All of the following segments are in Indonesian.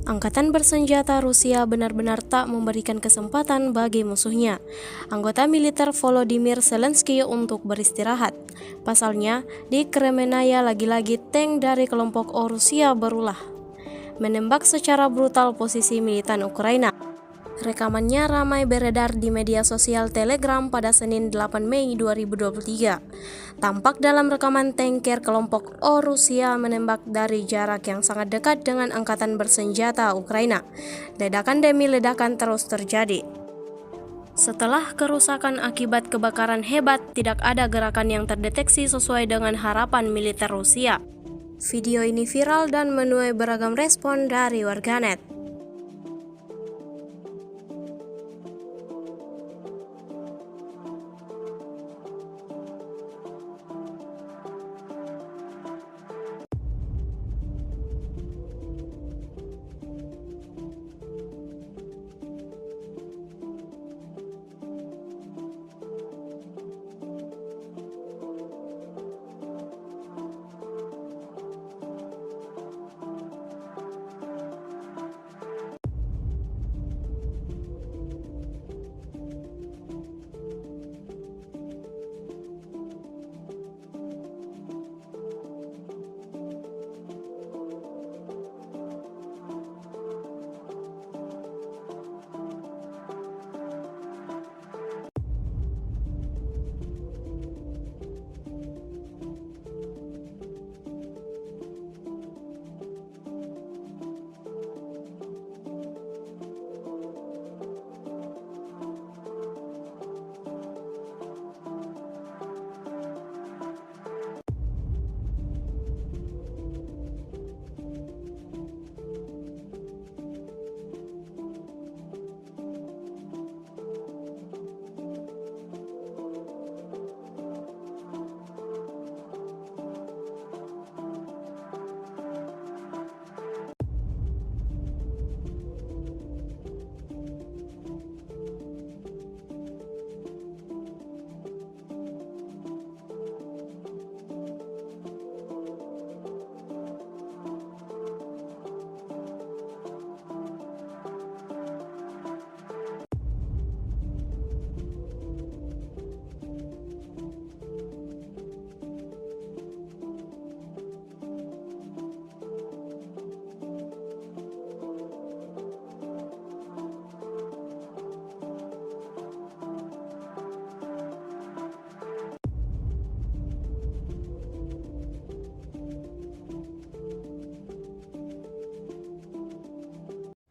Angkatan bersenjata Rusia benar-benar tak memberikan kesempatan bagi musuhnya, anggota militer Volodymyr Zelensky, untuk beristirahat. Pasalnya, di Kremenaya lagi-lagi tank dari kelompok O Rusia berulah menembak secara brutal posisi militan Ukraina. Rekamannya ramai beredar di media sosial Telegram pada Senin 8 Mei 2023. Tampak dalam rekaman tanker kelompok O Rusia menembak dari jarak yang sangat dekat dengan angkatan bersenjata Ukraina. Ledakan demi ledakan terus terjadi. Setelah kerusakan akibat kebakaran hebat, tidak ada gerakan yang terdeteksi sesuai dengan harapan militer Rusia. Video ini viral dan menuai beragam respon dari warganet.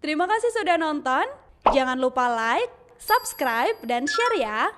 Terima kasih sudah nonton. Jangan lupa like, subscribe, dan share ya.